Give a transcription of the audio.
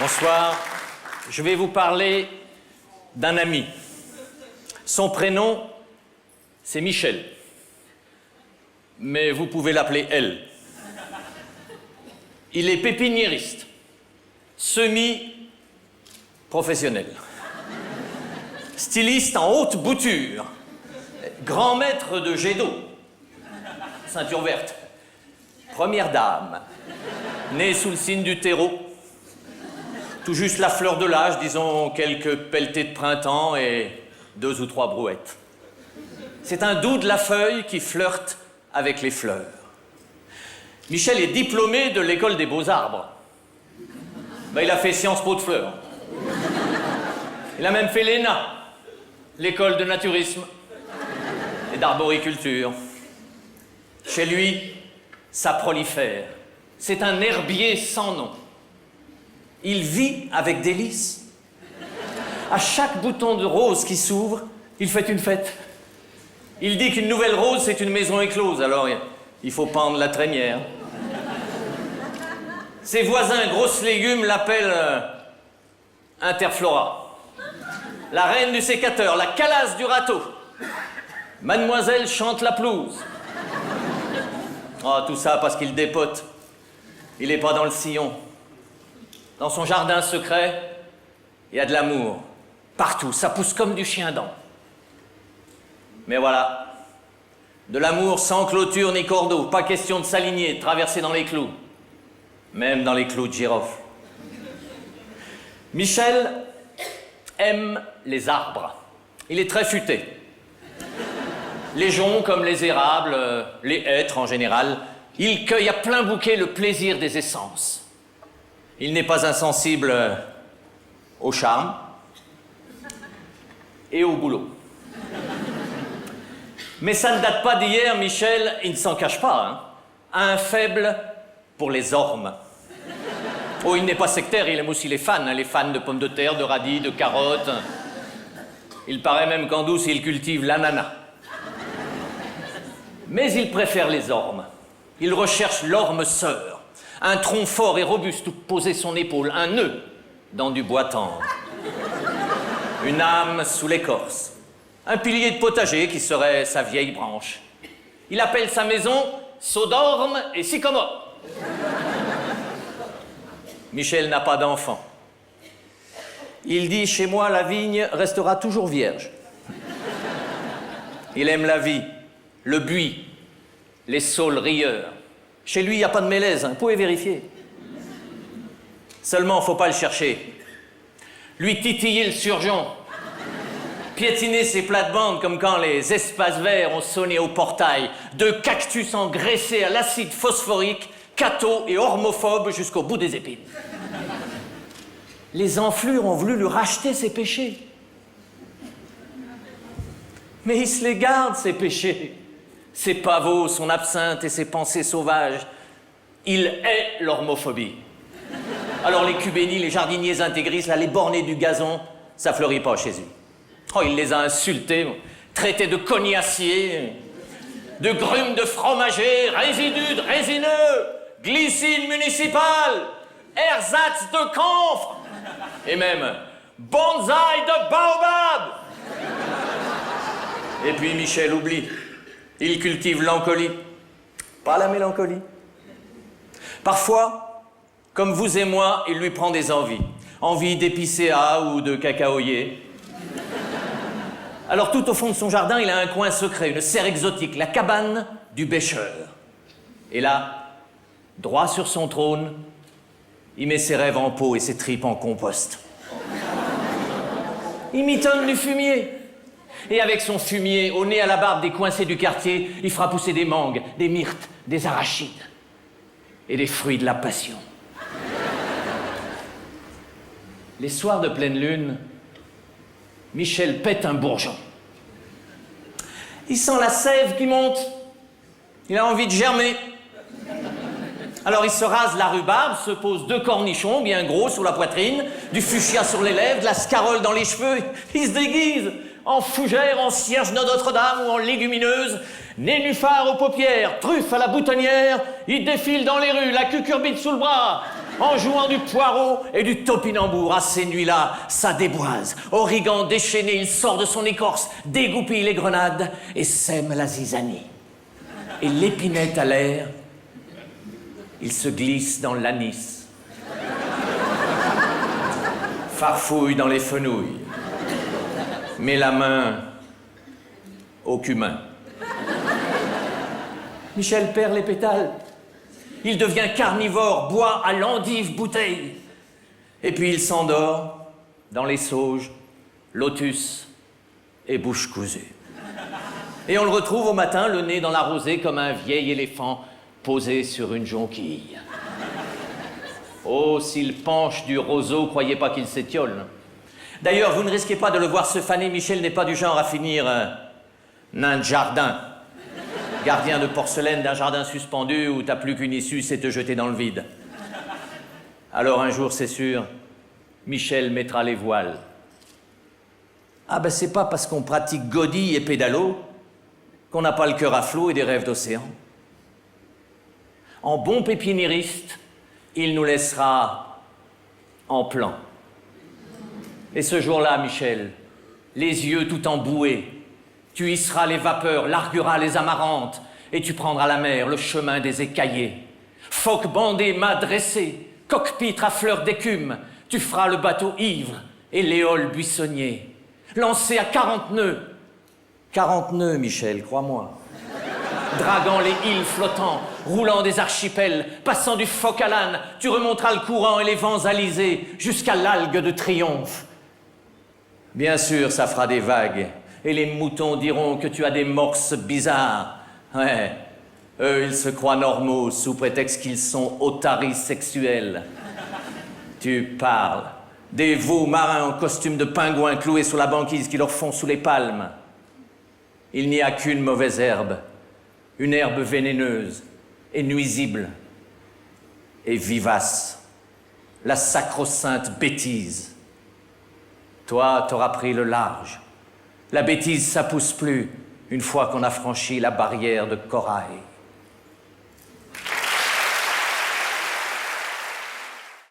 Bonsoir. Je vais vous parler d'un ami. Son prénom, c'est Michel. Mais vous pouvez l'appeler elle. Il est pépiniériste, semi-professionnel, styliste en haute bouture, grand maître de jet d'eau, ceinture verte, première dame, née sous le signe du Taureau, tout juste la fleur de l'âge, disons quelques pelletées de printemps et 2 ou 3 brouettes. C'est un doux de la feuille qui flirte avec les fleurs. Michel est diplômé de l'école des beaux-arbres. Il a fait Sciences Po de fleurs. Il a même fait l'ENA, l'école de naturisme et d'arboriculture. Chez lui, ça prolifère. C'est un herbier sans nom. Il vit avec délice. À chaque bouton de rose qui s'ouvre, il fait une fête. Il dit qu'une nouvelle rose, c'est une maison éclose, alors il faut pendre la trémière. Ses voisins grosses légumes l'appellent Interflora. La reine du sécateur, la calasse du râteau. Mademoiselle chante la pelouse. Oh, tout ça parce qu'il dépote. Il n'est pas dans le sillon. Dans son jardin secret, il y a de l'amour. Partout, ça pousse comme du chien-dent. Mais voilà, de l'amour sans clôture ni cordeau. Pas question de s'aligner, de traverser dans les clous. Même dans les clous de girofle. Michel aime les arbres. Il est très futé. Les joncs comme les érables, les hêtres en général, il cueille à plein bouquet le plaisir des essences. Il n'est pas insensible au charme et au boulot. Mais ça ne date pas d'hier, Michel, il ne s'en cache pas, a un faible pour les ormes. Oh, il n'est pas sectaire, il aime aussi les fans de pommes de terre, de radis, de carottes. Il paraît même qu'en douce, il cultive l'ananas. Mais il préfère les ormes. Il recherche l'orme sœur. Un tronc fort et robuste où poser son épaule, un nœud dans du bois tendre. Une âme sous l'écorce. Un pilier de potager qui serait sa vieille branche. Il appelle sa maison Sodorme et Sycomore. Michel n'a pas d'enfant. Il dit, chez moi, la vigne restera toujours vierge. Il aime la vie, le buis, les saules rieurs. Chez lui, il n'y a pas de mélèze, vous pouvez vérifier. Seulement, faut pas le chercher. Lui titiller le surgeon. Piétiner ses plates-bandes comme quand les espaces verts ont sonné au portail. De cactus engraissés à l'acide phosphorique, catho et hormophobe jusqu'au bout des épines. Les enflures ont voulu lui racheter ses péchés. Mais il se les garde, ses péchés. Ses pavots, son absinthe et ses pensées sauvages. Il hait l'hormophobie. Alors les cubénis, les jardiniers intégristes, là, les bornés du gazon, ça fleurit pas chez eux. Oh, il les a insultés, traités de cognaciers, de grumes de fromager, résidus de résineux, glycine municipale, ersatz de camphre, et même bonsaï de baobab. Et puis Michel oublie, il cultive l'encolie, pas la mélancolie. Parfois, comme vous et moi, il lui prend des envies. Envie d'épicéa ou de cacaoyer. Alors tout au fond de son jardin, il a un coin secret, une serre exotique, la cabane du bêcheur. Et là, droit sur son trône, il met ses rêves en pot et ses tripes en compost. Il mitonne du fumier. Et avec son fumier, au nez à la barbe des coincés du quartier, il fera pousser des mangues, des myrtes, des arachides et des fruits de la passion. Les soirs de pleine lune, Michel pète un bourgeon. Il sent la sève qui monte. Il a envie de germer. Alors il se rase la rhubarbe, se pose 2 cornichons bien gros sur la poitrine, du fuchsia sur les lèvres, de la scarole dans les cheveux. Il se déguise. en fougère, en cierge de Notre-Dame ou en légumineuse, nénuphar aux paupières, truffe à la boutonnière, il défile dans les rues, la cucurbite sous le bras, en jouant du poireau et du topinambour. À ces nuits-là, ça déboise. Origan déchaîné, il sort de son écorce, dégoupille les grenades et sème la zizanie. Et l'épinette à l'air, il se glisse dans l'anis, farfouille dans les fenouilles, met la main au cumin. Michel perd les pétales. Il devient carnivore, boit à l'endive bouteille. Et puis il s'endort dans les sauges, lotus et bouche cousue. Et on le retrouve au matin, le nez dans la rosée, comme un vieil éléphant posé sur une jonquille. Oh, s'il penche du roseau, croyez pas qu'il s'étiole. D'ailleurs, vous ne risquez pas de le voir se faner, Michel n'est pas du genre à finir nain de jardin, gardien de porcelaine d'un jardin suspendu où t'as plus qu'une issue, c'est te jeter dans le vide. Alors un jour, c'est sûr, Michel mettra les voiles. Ah ben c'est pas parce qu'on pratique godille et pédalo qu'on n'a pas le cœur à flot et des rêves d'océan. En bon pépiniériste, il nous laissera en plan. Et ce jour-là, Michel, les yeux tout emboués, tu hisseras les vapeurs, largueras les amarantes, et tu prendras la mer, le chemin des écaillés. Phoque bandé, mât dressé, coq-pitre à fleurs d'écume, tu feras le bateau ivre et l'éole buissonnier. Lancé à 40 nœuds. 40 nœuds, Michel, crois-moi. Draguant les îles flottants, roulant des archipels, passant du phoque à l'âne, tu remonteras le courant et les vents alizés jusqu'à l'algue de triomphe. Bien sûr, ça fera des vagues, et les moutons diront que tu as des morses bizarres. Ouais, eux, ils se croient normaux sous prétexte qu'ils sont otaries sexuels. Tu parles des veaux marins en costume de pingouin cloués sur la banquise qui leur font sous les palmes. Il n'y a qu'une mauvaise herbe, une herbe vénéneuse et nuisible et vivace, la sacro-sainte bêtise. Toi, t'auras pris le large. La bêtise, ça pousse plus une fois qu'on a franchi la barrière de corail.